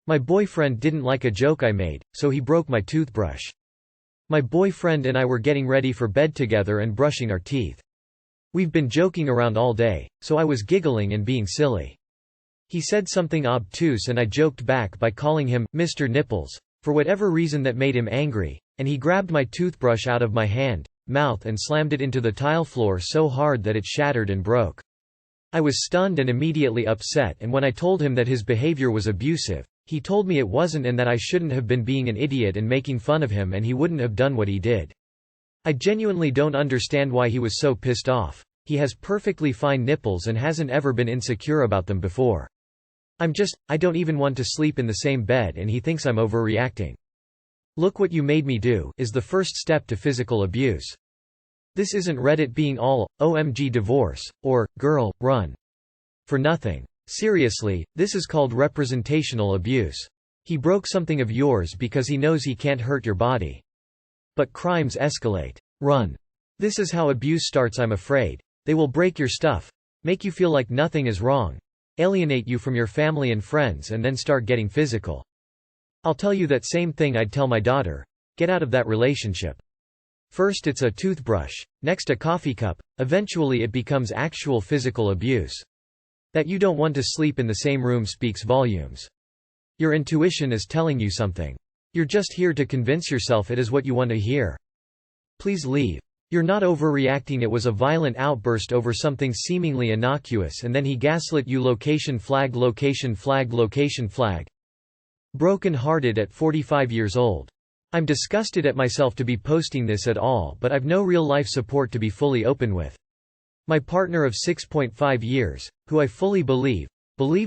My boyfriend didn't like a joke I made, so he broke my toothbrush. My boyfriend and I were getting ready for bed together and brushing our teeth. We've been joking around all day, so I was giggling and being silly. He said something obtuse and I joked back by calling him Mr. Nipples, for whatever reason that made him angry, and he grabbed my toothbrush out of my mouth and slammed it into the tile floor so hard that it shattered and broke. I was stunned and immediately upset, and when I told him that his behavior was abusive, he told me it wasn't and that I shouldn't have been being an idiot and making fun of him and he wouldn't have done what he did. I genuinely don't understand why he was so pissed off. He has perfectly fine nipples and hasn't ever been insecure about them before. I don't even want to sleep in the same bed and he thinks I'm overreacting. "Look what you made me do" is the first step to physical abuse. This isn't Reddit being all, "OMG divorce," or, "Girl, run." For nothing. Seriously, this is called representational abuse. He broke something of yours because he knows he can't hurt your body. But crimes escalate. Run. This is how abuse starts, I'm afraid. They will break your stuff, make you feel like nothing is wrong, alienate you from your family and friends, and then start getting physical. I'll tell you that same thing I'd tell my daughter. Get out of that relationship. First it's a toothbrush, next a coffee cup, eventually it becomes actual physical abuse. That you don't want to sleep in the same room speaks volumes. Your intuition is telling you something. You're just here to convince yourself it is what you want to hear. Please leave. You're not overreacting. It was a violent outburst over something seemingly innocuous and then he gaslit you. Location flag, location flag, location flag. Broken hearted at 45 years old. I'm disgusted at myself to be posting this at all, but I've no real life support to be fully open with. My partner of 6.5 years, who I fully believed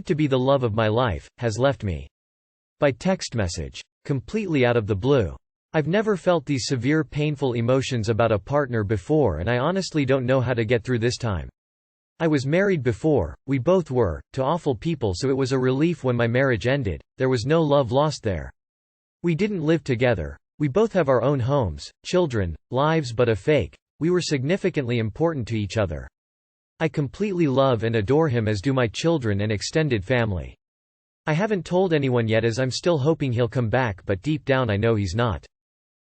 to be the love of my life, has left me. By text message. Completely out of the blue. I've never felt these severe painful emotions about a partner before and I honestly don't know how to get through this time. I was married before, we both were, to awful people, so it was a relief when my marriage ended. There was no love lost there. We didn't live together. We both have our own homes, children, lives, but a fake. We were significantly important to each other. I completely love and adore him, as do my children and extended family. I haven't told anyone yet as I'm still hoping he'll come back, but deep down I know he's not.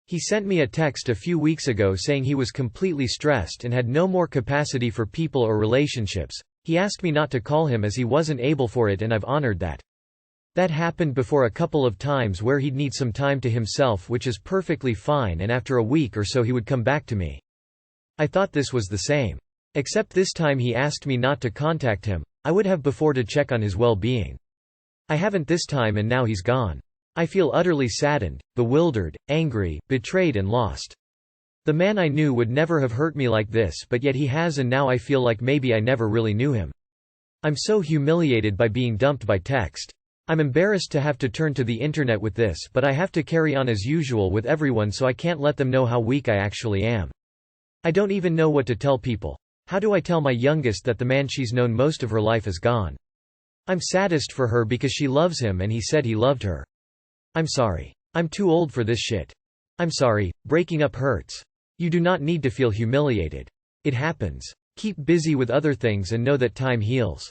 He sent me a text a few weeks ago saying he was completely stressed and had no more capacity for people or relationships. He asked me not to call him as he wasn't able for it, and I've honored that. That happened before a couple of times where he'd need some time to himself, which is perfectly fine, and after a week or so he would come back to me. I thought this was the same. Except this time he asked me not to contact him. I would have before to check on his well-being. I haven't this time and now he's gone. I feel utterly saddened, bewildered, angry, betrayed and lost. The man I knew would never have hurt me like this, but yet he has, and now I feel like maybe I never really knew him. I'm so humiliated by being dumped by text. I'm embarrassed to have to turn to the internet with this, but I have to carry on as usual with everyone, so I can't let them know how weak I actually am. I don't even know what to tell people. How do I tell my youngest that the man she's known most of her life is gone? I'm saddest for her because she loves him and he said he loved her. I'm sorry. I'm too old for this shit. I'm sorry, breaking up hurts. You do not need to feel humiliated. It happens. Keep busy with other things and know that time heals.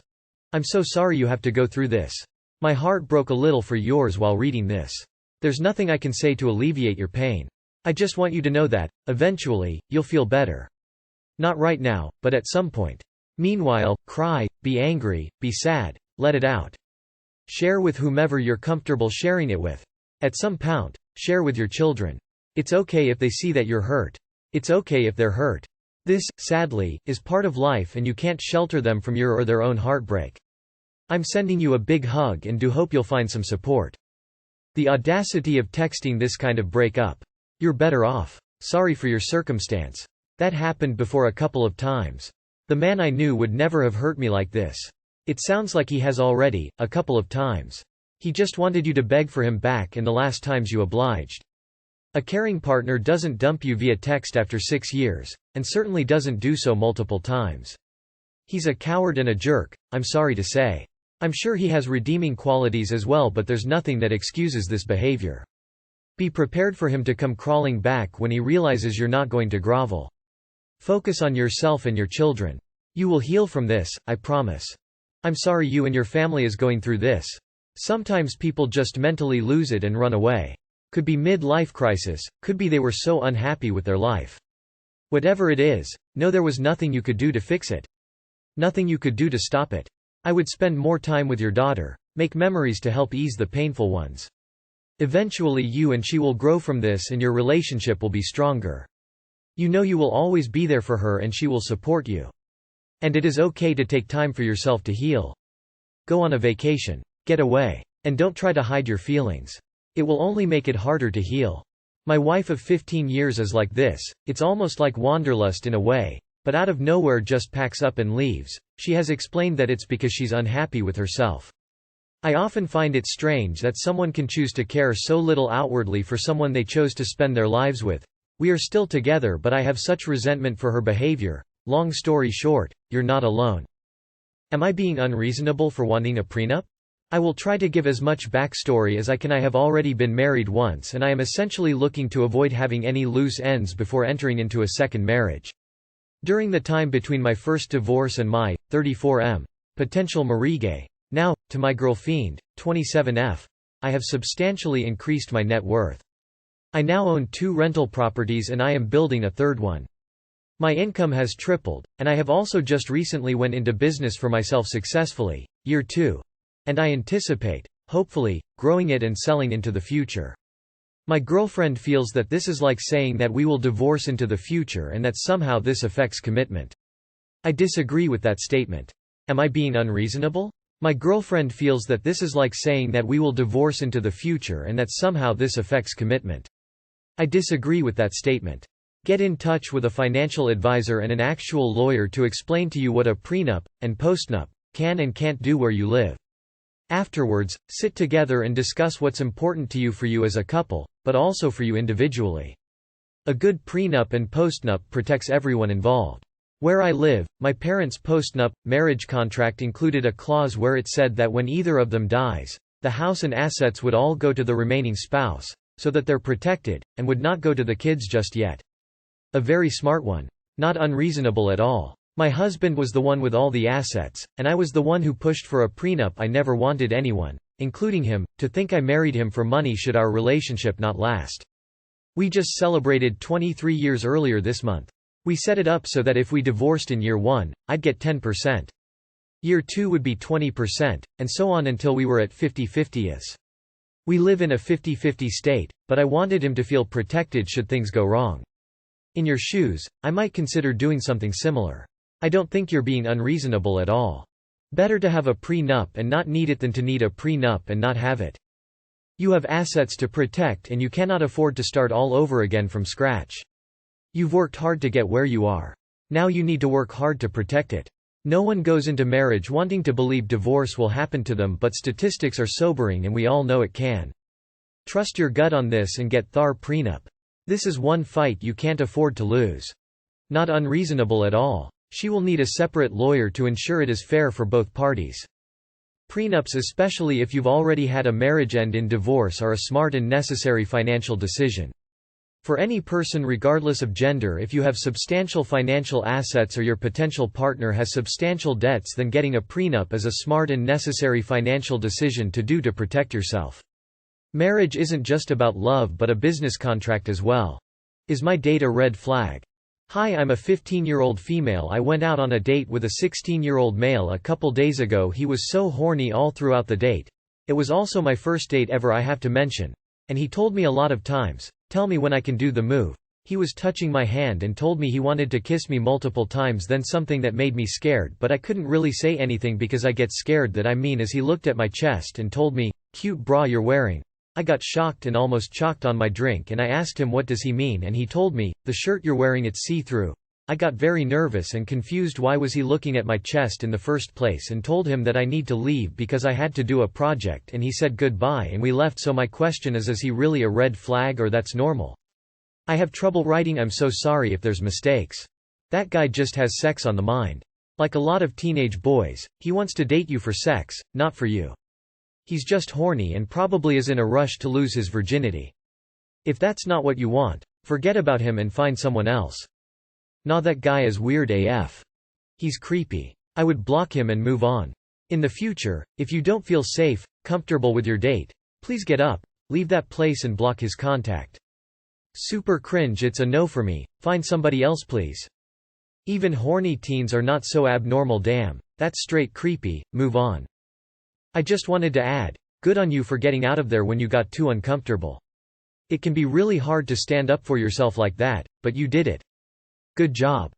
I'm so sorry you have to go through this. My heart broke a little for yours while reading this. There's nothing I can say to alleviate your pain. I just want you to know that, eventually, you'll feel better. Not right now, but at some point. Meanwhile, cry, be angry, be sad, let it out. Share with whomever you're comfortable sharing it with. At some point, share with your children. It's okay if they see that you're hurt. It's okay if they're hurt. This, sadly, is part of life and you can't shelter them from your or their own heartbreak. I'm sending you a big hug and do hope you'll find some support. The audacity of texting this kind of breakup. You're better off. Sorry for your circumstance. That happened before a couple of times. The man I knew would never have hurt me like this. It sounds like he has already, a couple of times. He just wanted you to beg for him back, and the last times you obliged. A caring partner doesn't dump you via text after 6 years, and certainly doesn't do so multiple times. He's a coward and a jerk, I'm sorry to say. I'm sure he has redeeming qualities as well, but there's nothing that excuses this behavior. Be prepared for him to come crawling back when he realizes you're not going to grovel. Focus on yourself and your children. You will heal from this, I promise. I'm sorry you and your family is going through this. Sometimes people just mentally lose it and run away. Could be mid-life crisis, could be they were so unhappy with their life. Whatever it is, know there was nothing you could do to fix it. Nothing you could do to stop it. I would spend more time with your daughter, make memories to help ease the painful ones. Eventually you and she will grow from this and your relationship will be stronger. You know you will always be there for her and she will support you. And it is okay to take time for yourself to heal. Go on a vacation. Get away. And don't try to hide your feelings. It will only make it harder to heal. My wife of 15 years is like this, it's almost like wanderlust in a way, but out of nowhere just packs up and leaves. She has explained that it's because she's unhappy with herself. I often find it strange that someone can choose to care so little outwardly for someone they chose to spend their lives with. We are still together but I have such resentment for her behavior. Long story short, you're not alone. Am I being unreasonable for wanting a prenup? I will try to give as much backstory as I can. I have already been married once and I am essentially looking to avoid having any loose ends before entering into a second marriage. During the time between my first divorce and my 34M potential marriage, now, to my girlfriend, 27F, I have substantially increased my net worth. I now own 2 rental properties and I am building a third one. My income has tripled, and I have also just recently went into business for myself successfully, year 2. And I anticipate, hopefully, growing it and selling into the future. My girlfriend feels that this is like saying that we will divorce into the future and that somehow this affects commitment. I disagree with that statement. Am I being unreasonable? My girlfriend feels that this is like saying that we will divorce into the future and that somehow this affects commitment. I disagree with that statement. Get in touch with a financial advisor and an actual lawyer to explain to you what a prenup and postnup can and can't do where you live. Afterwards, sit together and discuss what's important to you as a couple, but also for you individually. A good prenup and postnup protects everyone involved. Where I live, my parents' postnup marriage contract included a clause where it said that when either of them dies, the house and assets would all go to the remaining spouse, so that they're protected, and would not go to the kids just yet. A very smart one. Not unreasonable at all. My husband was the one with all the assets, and I was the one who pushed for a prenup. I never wanted anyone, including him, to think I married him for money should our relationship not last. We just celebrated 23 years earlier this month. We set it up so that if we divorced in year 1, I'd get 10%. Year 2 would be 20%, and so on until we were at 50-50s. We live in a 50-50 state, but I wanted him to feel protected should things go wrong. In your shoes, I might consider doing something similar. I don't think you're being unreasonable at all. Better to have a prenup and not need it than to need a prenup and not have it. You have assets to protect and you cannot afford to start all over again from scratch. You've worked hard to get where you are. Now you need to work hard to protect it. No one goes into marriage wanting to believe divorce will happen to them, but statistics are sobering and we all know it can. Trust your gut on this and get Thar prenup. This is one fight you can't afford to lose. Not unreasonable at all. She will need a separate lawyer to ensure it is fair for both parties. Prenups, especially if you've already had a marriage end in divorce, are a smart and necessary financial decision. For any person regardless of gender, if you have substantial financial assets or your potential partner has substantial debts, then getting a prenup is a smart and necessary financial decision to do to protect yourself. Marriage isn't just about love but a business contract as well. Is my date a red flag? Hi, I'm a 15-year-old female. I went out on a date with a 16-year-old male a couple days ago. He was so horny all throughout the date. It was also my first date ever, I have to mention. And he told me a lot of times, "Tell me when I can do the move." He was touching my hand and told me he wanted to kiss me multiple times, then something that made me scared, but I couldn't really say anything because I get scared that I mean as he looked at my chest and told me, "Cute bra you're wearing." I got shocked and almost choked on my drink, and I asked him what does he mean, and he told me, "The shirt you're wearing, it's see-through." I got very nervous and confused why was he looking at my chest in the first place, and told him that I need to leave because I had to do a project, and he said goodbye and we left. So my question is he really a red flag or that's normal? I have trouble writing "I'm so sorry" if there's mistakes. That guy just has sex on the mind. Like a lot of teenage boys, he wants to date you for sex, not for you. He's just horny and probably is in a rush to lose his virginity. If that's not what you want, forget about him and find someone else. Nah, that guy is weird AF. He's creepy. I would block him and move on. In the future, if you don't feel safe, comfortable with your date, please get up, leave that place and block his contact. Super cringe, it's a no for me, find somebody else please. Even horny teens are not so abnormal, damn. That's straight creepy, move on. I just wanted to add, good on you for getting out of there when you got too uncomfortable. It can be really hard to stand up for yourself like that, but you did it. Good job.